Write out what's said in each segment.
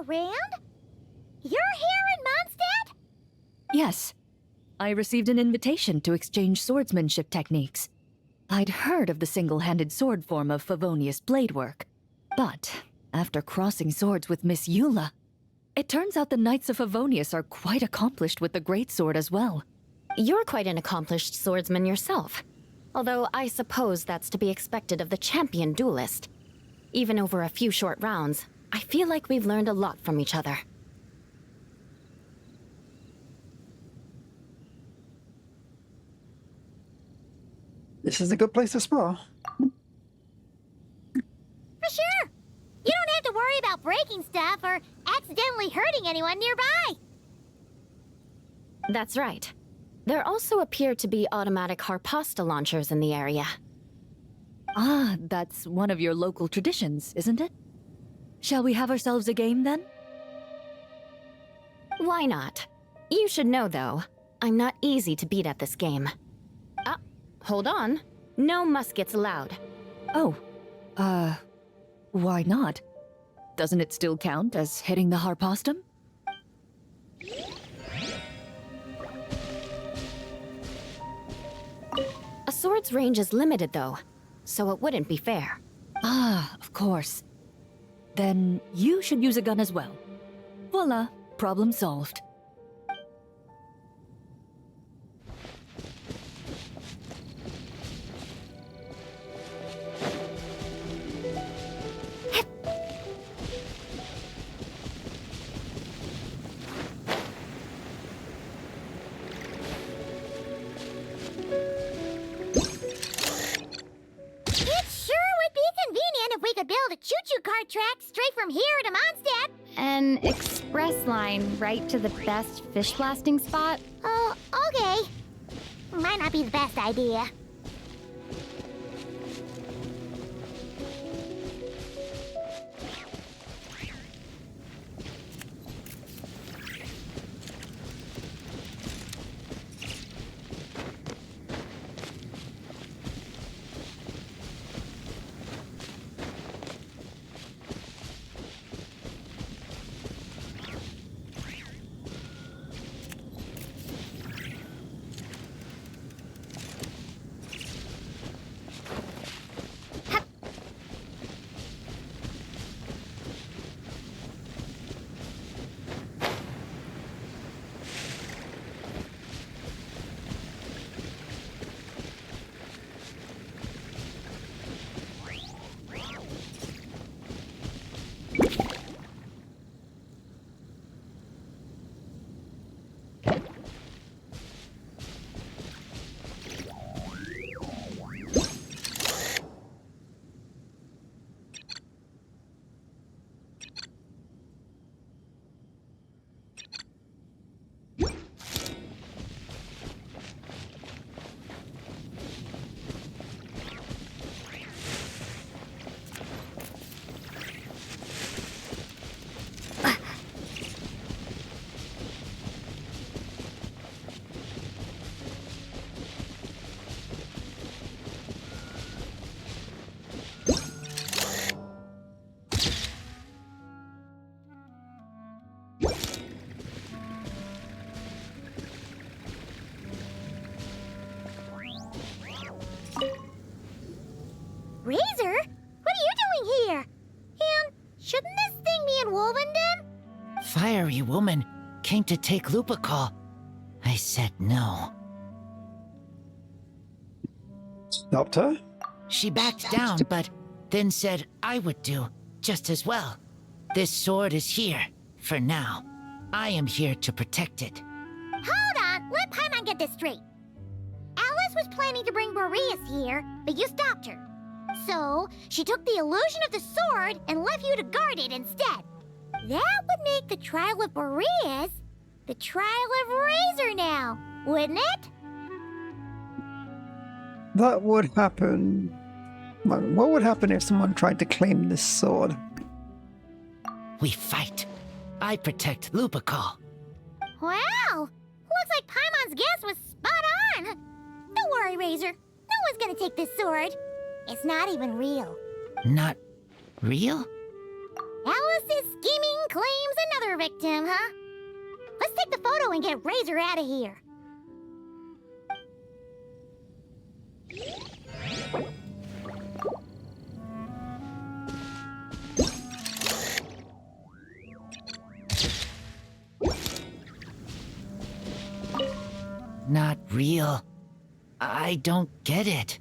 Rand? You're here in Mondstadt? Yes. I received an invitation to exchange swordsmanship techniques. I'd heard of the single-handed sword form of Favonius blade work. But, after crossing swords with Miss Eula, it turns out the Knights of Favonius are quite accomplished with the greatsword as well. You're quite an accomplished swordsman yourself. Although I suppose that's to be expected of the champion duelist. Even over a few short rounds, I feel like we've learned a lot from each other. This is a good place to spar. For sure. You don't have to worry about breaking stuff or accidentally hurting anyone nearby. That's right. There also appear to be automatic harpasta launchers in the area. Ah, that's one of your local traditions, isn't it? Shall we have ourselves a game, then? Why not? You should know, though, I'm not easy to beat at this game. Ah, hold on. No muskets allowed. Oh, why not? Doesn't it still count as hitting the harpastum? A sword's range is limited, though, so it wouldn't be fair. Ah, of course. Then you should use a gun as well. Voila, problem solved. We could build a choo-choo cart track straight from here to Mondstadt. An express line right to the best fish blasting spot? Oh, okay. Might not be the best idea. Wolvenden? Fiery woman came to take Lupacol. I said no. Stopped her? She backed down, but then said I would do just as well. This sword is here, for now. I am here to protect it. Hold on, let Paimon get this straight. Alice was planning to bring Boreas here, but you stopped her. So, she took the illusion of the sword and left you to guard it instead. That would make the trial of Boreas the trial of Razor now, wouldn't it? That would happen. What would happen if someone tried to claim this sword? We fight. I protect Lupacol. Wow! Looks like Paimon's guess was spot on! Don't worry, Razor. No one's gonna take this sword. It's not even real. Not real? Alice's scheming claims another victim, huh? Let's take the photo and get Razor out of here. Not real. I don't get it.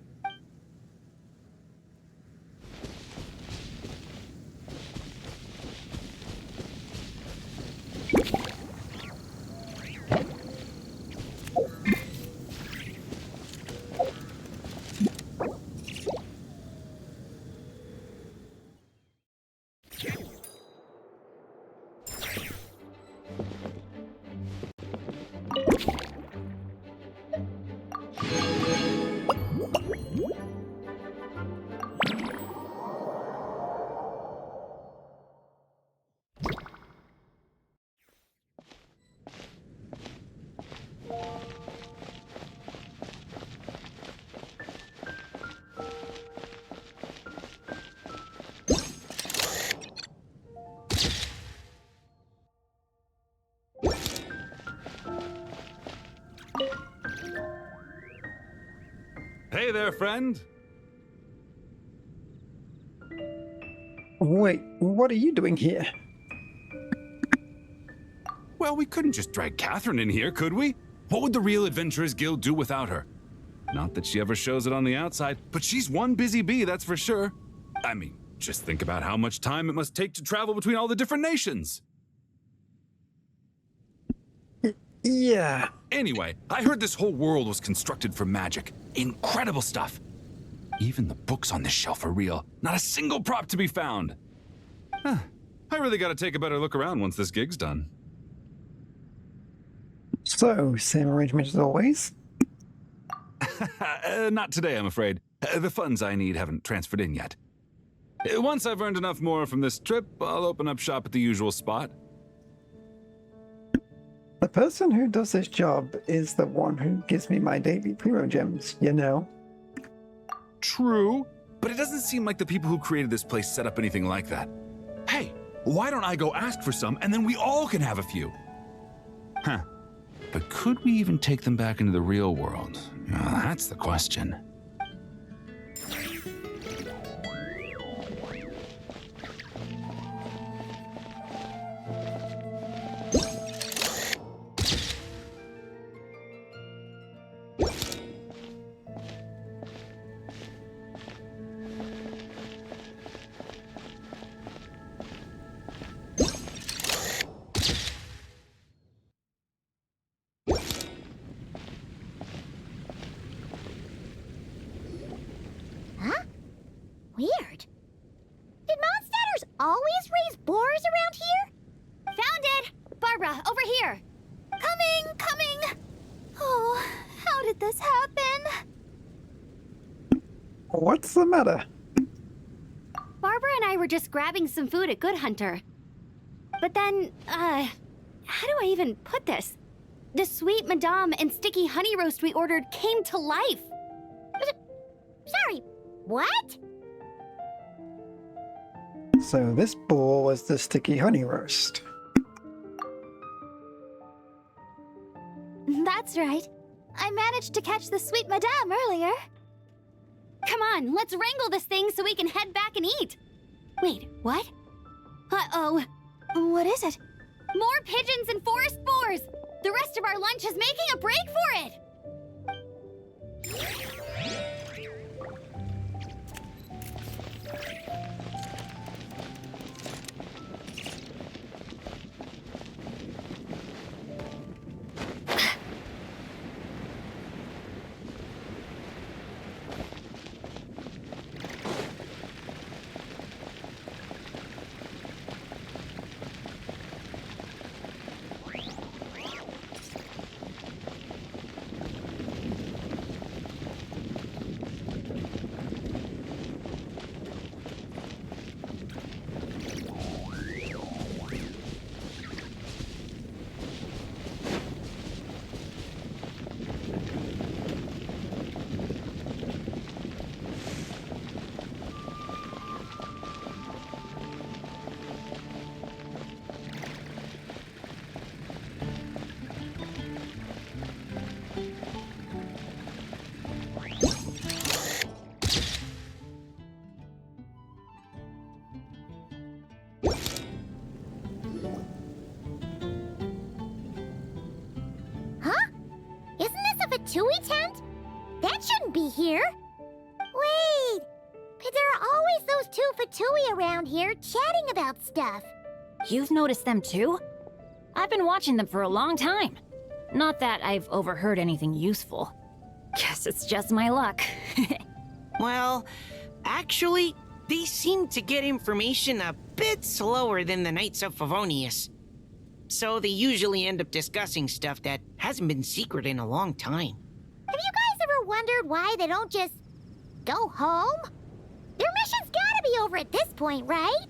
Hey there, friend. Wait, what are you doing here? Well, we couldn't just drag Catherine in here, could we? What would the Real Adventurers Guild do without her? Not that she ever shows it on the outside, but she's one busy bee, that's for sure. I mean, just think about how much time it must take to travel between all the different nations. Yeah. Anyway, I heard this whole world was constructed for magic. Incredible stuff. Even the books on this shelf are real. Not a single prop to be found. Huh. I really gotta take a better look around once this gig's done. So, same arrangement as always? Not today, I'm afraid. The funds I need haven't transferred in yet. Once I've earned enough more from this trip, I'll open up shop at the usual spot. The person who does this job is the one who gives me my daily Primo Gems, you know? True, but it doesn't seem like the people who created this place set up anything like that. Hey, why don't I go ask for some and then we all can have a few? Huh. But could we even take them back into the real world? Well, that's the question. Weird. Did Mondstadters always raise boars around here? Found it! Barbara, over here! Coming! Oh, how did this happen? What's the matter? Barbara and I were just grabbing some food at Good Hunter. But then, how do I even put this? The sweet madame and sticky honey roast we ordered came to life. Sorry, what? So this boar was the sticky honey roast. That's right. I managed to catch the sweet madame earlier. Come on, let's wrangle this thing so we can head back and eat. Wait, what? Uh-oh. What is it? More pigeons and forest boars! The rest of our lunch is making a break for it! Fatui tent? That shouldn't be here. Wait, but there are always those two Fatui around here chatting about stuff. You've noticed them too? I've been watching them for a long time. Not that I've overheard anything useful. Guess it's just my luck. Well, actually, they seem to get information a bit slower than the Knights of Favonius. So they usually end up discussing stuff that hasn't been secret in a long time. Have you guys ever wondered why they don't just go home? Their mission's gotta be over at this point, right?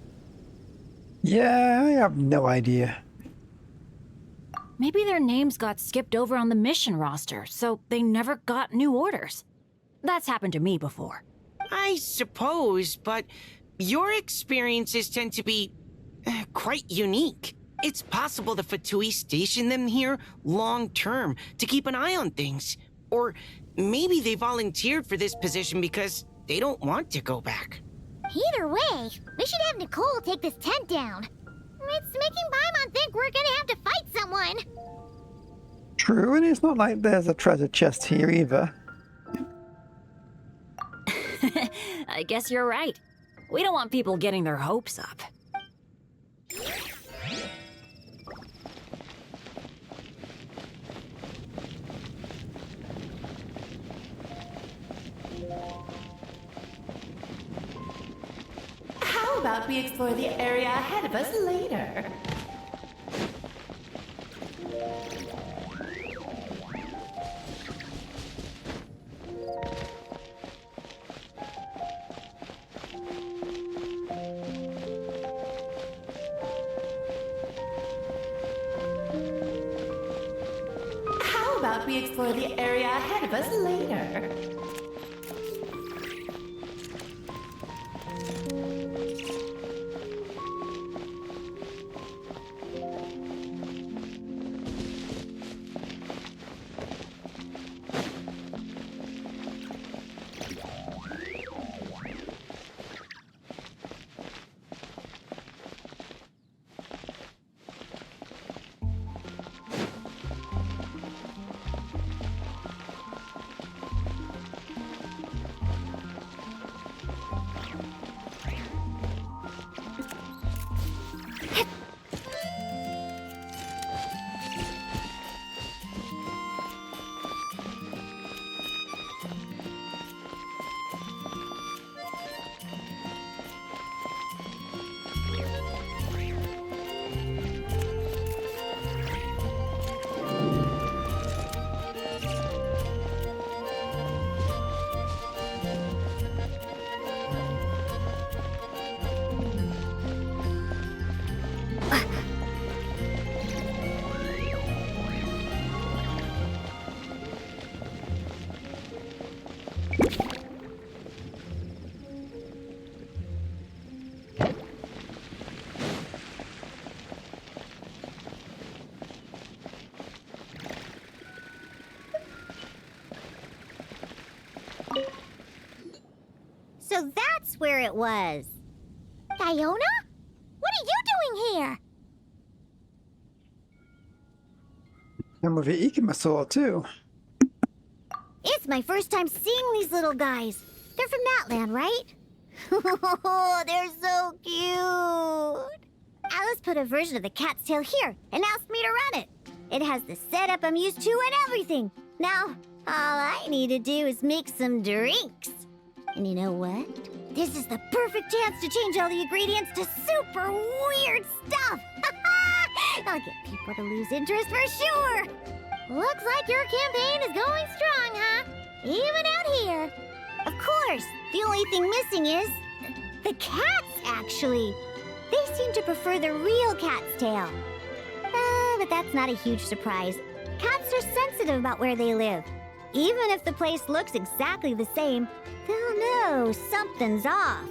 Yeah, I have no idea. Maybe their names got skipped over on the mission roster, so they never got new orders. That's happened to me before. I suppose, but your experiences tend to be quite unique. It's possible the Fatui stationed them here long-term to keep an eye on things. Or maybe they volunteered for this position because they don't want to go back. Either way, we should have Nicole take this tent down. It's making Paimon think we're gonna have to fight someone. True, and it's not like there's a treasure chest here either. I guess you're right. We don't want people getting their hopes up. How about we explore the area ahead of us later? How about we explore the area ahead of us later? So that's where it was. Diona? What are you doing here? And with the Ikemasaur too. It's my first time seeing these little guys. They're from that land, right? Oh, they're so cute. Alice put a version of the cat's tail here and asked me to run it. It has the setup I'm used to and everything. Now, all I need to do is make some drinks. And you know what? This is the perfect chance to change all the ingredients to super weird stuff. I'll get people to lose interest for sure. Looks like your campaign is going strong, huh? Even out here. Of course, the only thing missing is the cats, actually. They seem to prefer the real cat's tail. But that's not a huge surprise. Cats are sensitive about where they live. Even if the place looks exactly the same, they'll know something's off.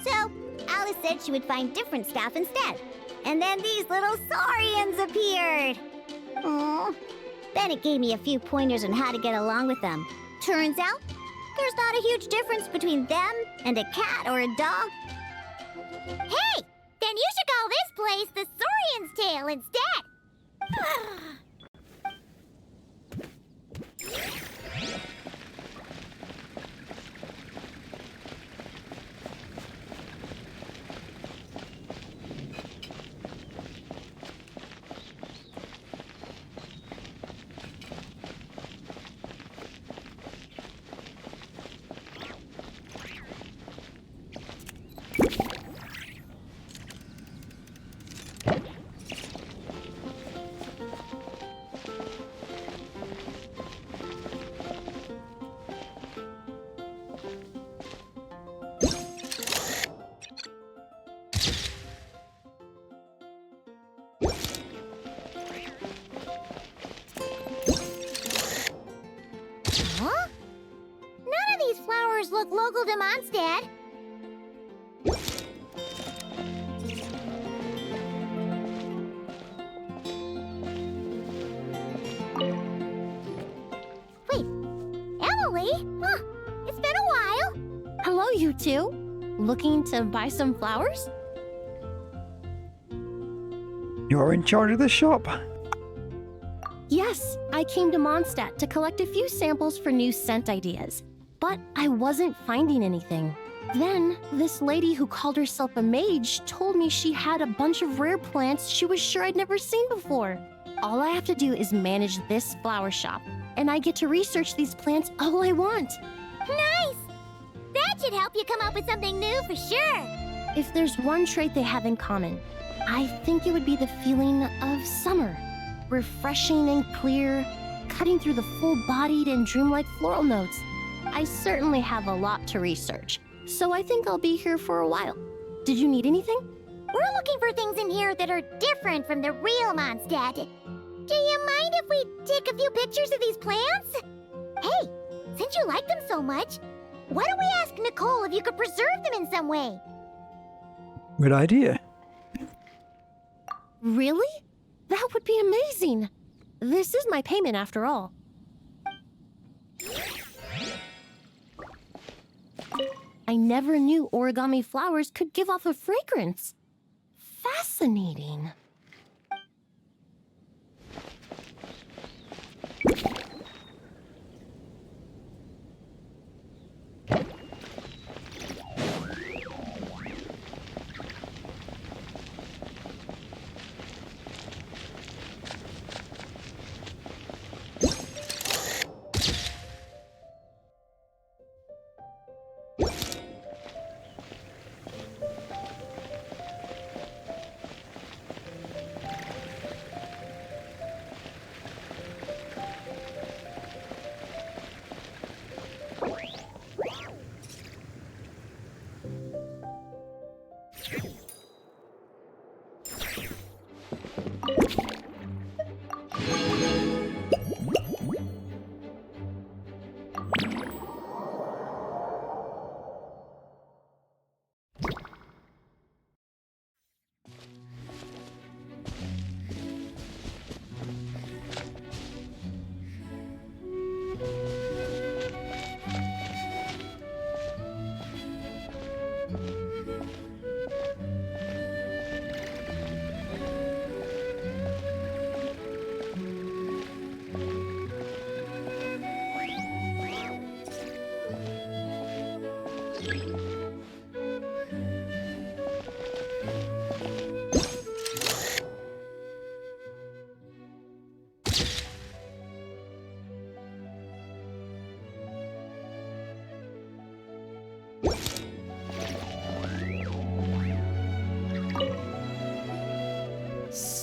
So, Alice said she would find different staff instead. And then these little saurians appeared. Aww. Bennett gave me a few pointers on how to get along with them. Turns out, there's not a huge difference between them and a cat or a dog. Hey! Then you should call this place the Saurian's Tail instead! Huh? None of these flowers look local to Mondstadt. Wait, Emily? Huh, it's been a while. Hello, you two. Looking to buy some flowers? You're in charge of the shop. Yes, I came to Mondstadt to collect a few samples for new scent ideas, but I wasn't finding anything. Then, this lady who called herself a mage told me she had a bunch of rare plants she was sure I'd never seen before. All I have to do is manage this flower shop, and I get to research these plants all I want. Nice! That should help you come up with something new for sure. If there's one trait they have in common, I think it would be the feeling of summer. Refreshing and clear, cutting through the full-bodied and dreamlike floral notes. I certainly have a lot to research, so I think I'll be here for a while. Did you need anything? We're looking for things in here that are different from the real Mondstadt. Do you mind if we take a few pictures of these plants? Hey, since you like them so much, why don't we ask Nicole if you could preserve them in some way? Good idea. Really? That would be amazing. This is my payment after all. I never knew origami flowers could give off a fragrance. Fascinating.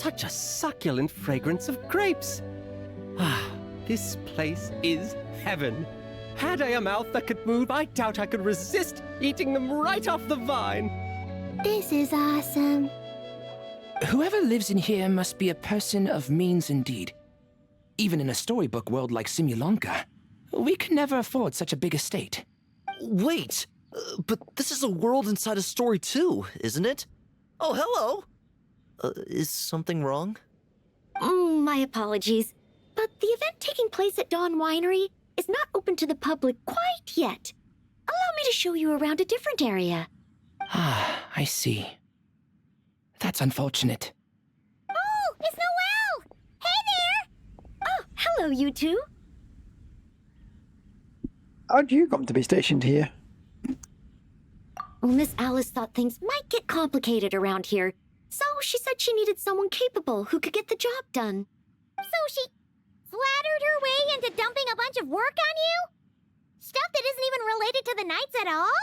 such a succulent fragrance of grapes. Ah, this place is heaven. Had I a mouth that could move, I doubt I could resist eating them right off the vine. This is awesome. Whoever lives in here must be a person of means indeed. Even in a storybook world like Simulanka, we can never afford such a big estate. Wait, but this is a world inside a story too, isn't it? Oh, hello! Is something wrong? My apologies, but the event taking place at Dawn Winery is not open to the public quite yet. Allow me to show you around a different area. Ah, I see. That's unfortunate. Oh, it's Noelle! Hey there! Oh, hello, you two. How'd you come to be stationed here? Well, Miss Alice thought things might get complicated around here, so she said she needed someone capable who could get the job done. So she flattered her way into dumping a bunch of work on you? Stuff that isn't even related to the Knights at all?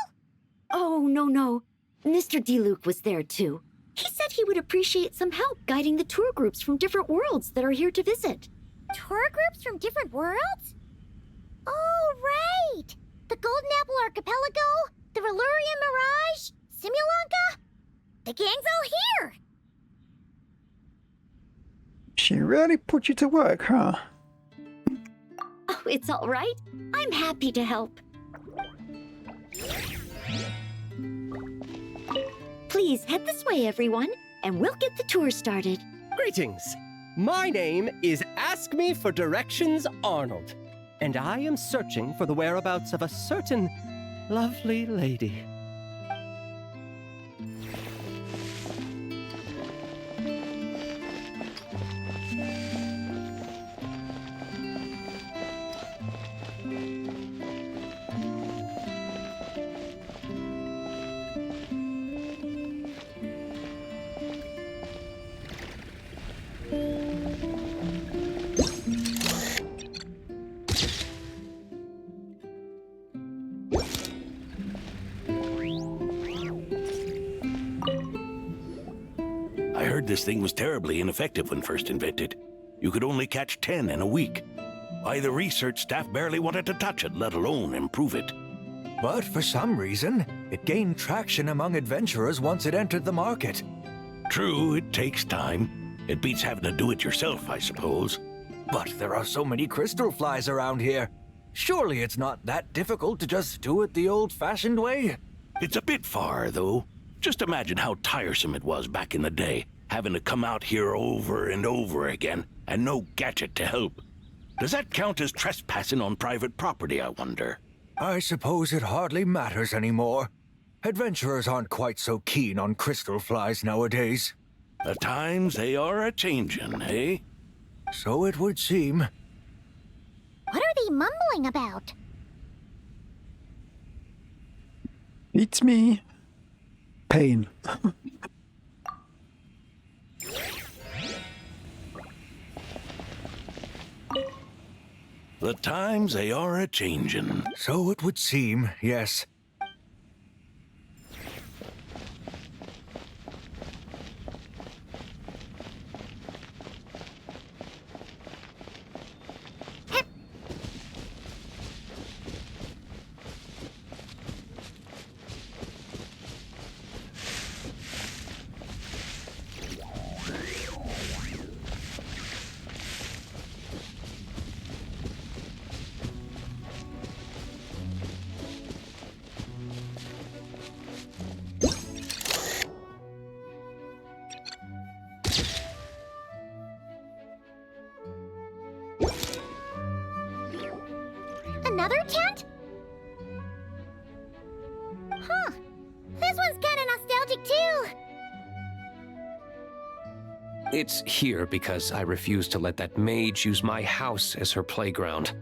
Oh, no. Mr. DeLuke was there, too. He said he would appreciate some help guiding the tour groups from different worlds that are here to visit. Tour groups from different worlds? Oh, right! The Golden Apple Archipelago, the Valurian Mirage, Simulanka? The gang's all here! She really put you to work, huh? Oh, it's all right. I'm happy to help. Please head this way, everyone, and we'll get the tour started. Greetings. My name is Ask Me for Directions Arnold, and I am searching for the whereabouts of a certain lovely lady. I heard this thing was terribly ineffective when first invented. You could only catch 10 in a week. Why, the research staff barely wanted to touch it, let alone improve it. But for some reason, it gained traction among adventurers once it entered the market. True, it takes time. It beats having to do it yourself, I suppose. But there are so many crystal flies around here. Surely it's not that difficult to just do it the old-fashioned way? It's a bit far, though. Just imagine how tiresome it was back in the day, having to come out here over and over again, and no gadget to help. Does that count as trespassing on private property, I wonder? I suppose it hardly matters anymore. Adventurers aren't quite so keen on crystal flies nowadays. The times they are a-changin', eh? So it would seem. What are they mumbling about? It's me. Pain. The times they are a-changin'. So it would seem, yes. Another tent? Huh. This one's kinda nostalgic too. It's here because I refused to let that mage use my house as her playground.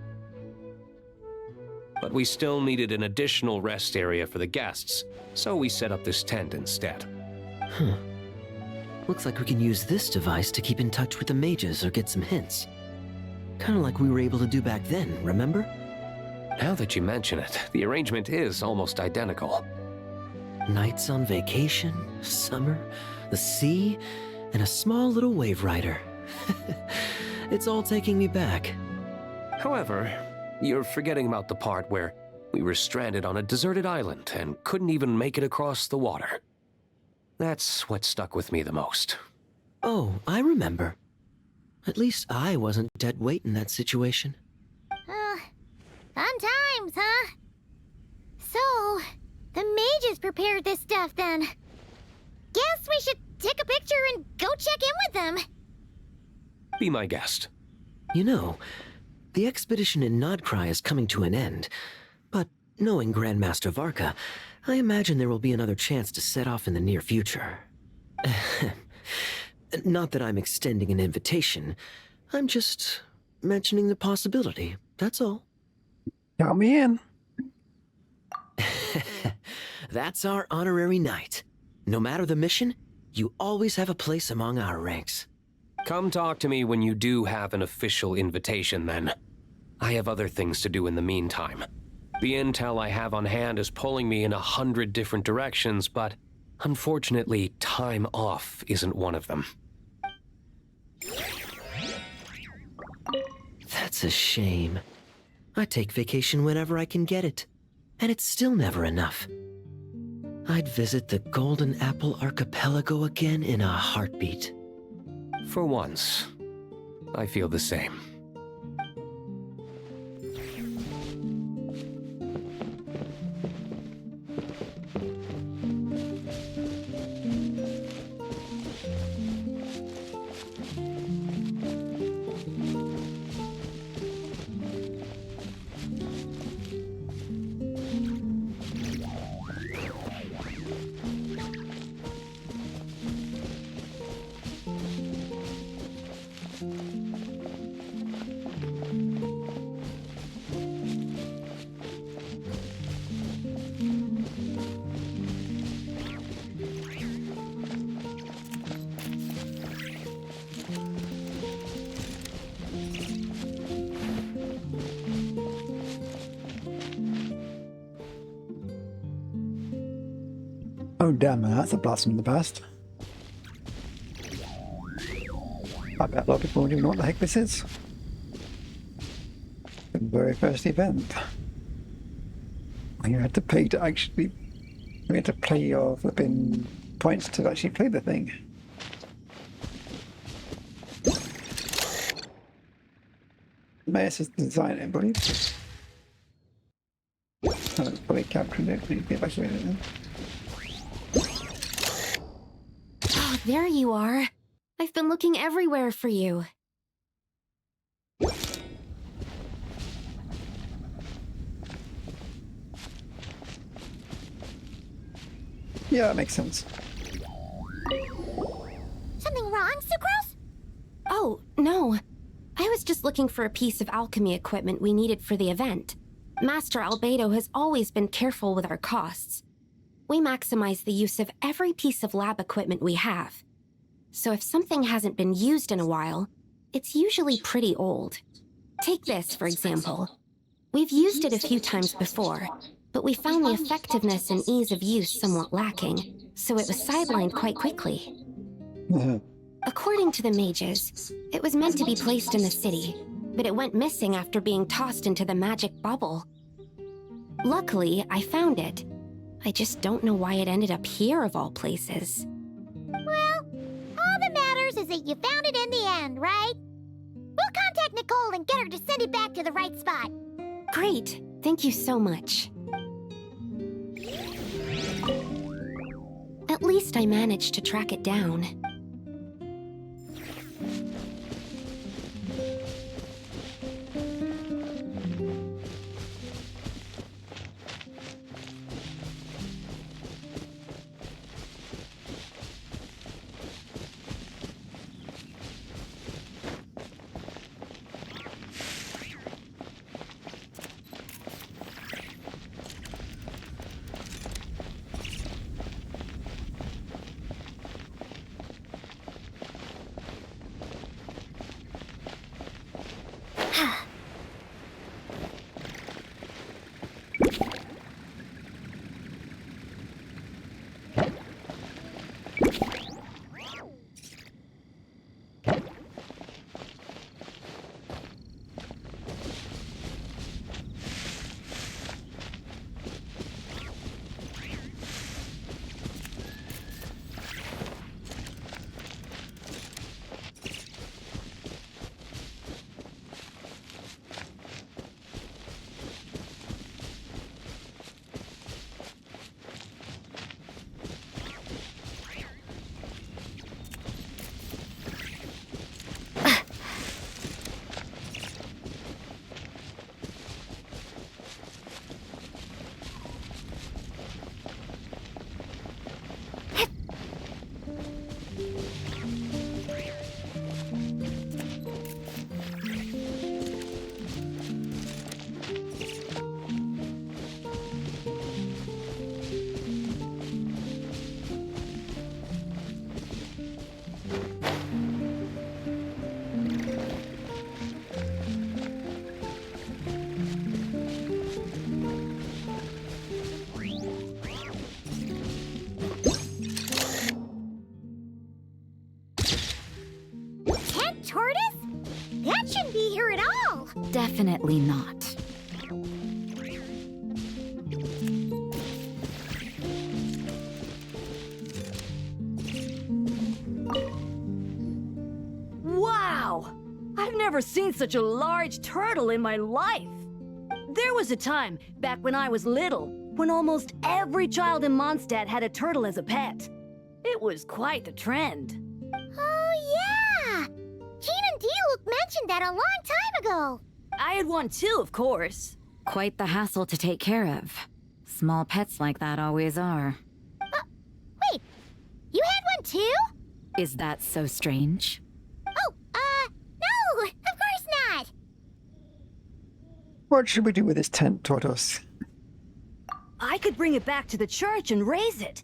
But we still needed an additional rest area for the guests, so we set up this tent instead. Looks like we can use this device to keep in touch with the mages or get some hints. Kinda like we were able to do back then, remember? Now that you mention it, the arrangement is almost identical. Nights on vacation, summer, the sea, and a small little wave rider. It's all taking me back. However, you're forgetting about the part where we were stranded on a deserted island and couldn't even make it across the water. That's what stuck with me the most. Oh, I remember. At least I wasn't dead weight in that situation. Fun times, huh? So, the mages prepared this stuff then. Guess we should take a picture and go check in with them. Be my guest. You know, the expedition in Nodcry is coming to an end, but knowing Grandmaster Varka, I imagine there will be another chance to set off in the near future. Not that I'm extending an invitation, I'm just mentioning the possibility, that's all. Count me in. That's our honorary knight. No matter the mission, you always have a place among our ranks. Come talk to me when you do have an official invitation, then. I have other things to do in the meantime. The intel I have on hand is pulling me in 100 different directions, but unfortunately, time off isn't one of them. That's a shame. I take vacation whenever I can get it, and it's still never enough. I'd visit the Golden Apple Archipelago again in a heartbeat. For once, I feel the same. Oh damn, that's a blast from the past. I bet a lot of people don't even know what the heck this is. The very first event. You had to pay to actually... You had to play your flipping points to actually play the thing. Mayor's design, I believe. I haven't fully captured it. Need to get back to it then. Oh, there you are. I've been looking everywhere for you. Yeah, that makes sense. Something wrong, Sucrose? Oh, no. I was just looking for a piece of alchemy equipment we needed for the event. Master Albedo has always been careful with our costs. We maximize the use of every piece of lab equipment we have. So if something hasn't been used in a while, it's usually pretty old. Take this, for example. We've used it a few times before, but we found the effectiveness and ease of use somewhat lacking, so it was sidelined quite quickly. According to the mages, it was meant to be placed in the city, but it went missing after being tossed into the magic bubble. Luckily, I found it. I just don't know why it ended up here of all places. Well, all that matters is that you found it in the end, right? We'll contact Nicole and get her to send it back to the right spot. Great. Thank you so much. At least I managed to track it down. tortoise? That shouldn't be here at all. Definitely not. Wow! I've never seen such a large turtle in my life. There was a time, back when I was little, when almost every child in Mondstadt had a turtle as a pet. It was quite the trend. Oh, yeah! Jean and Diluc mentioned that a long time ago. I had one too, of course. Quite the hassle to take care of. Small pets like that always are. Wait, you had one too? Is that so strange? Oh, no, of course not. What should we do with this tent, Tortoise? I could bring it back to the church and raise it.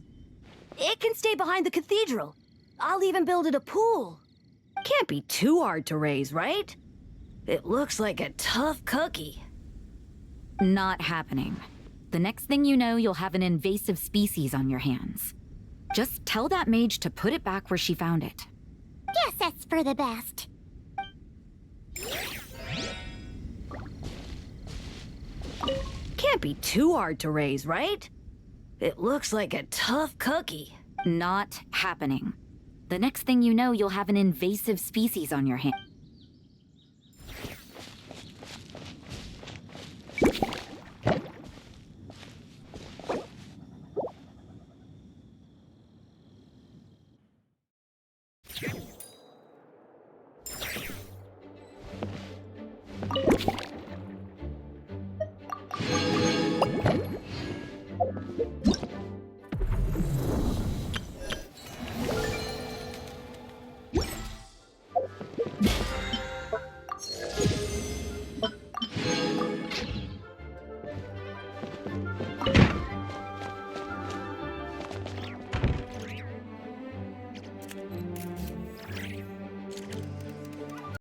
It can stay behind the cathedral. I'll even build it a pool. Can't be too hard to raise, right? It looks like a tough cookie. Not happening. The next thing you know, you'll have an invasive species on your hands. Just tell that mage to put it back where she found it. Guess that's for the best. Can't be too hard to raise, right? It looks like a tough cookie. Not happening. The next thing you know, you'll have an invasive species on your hands.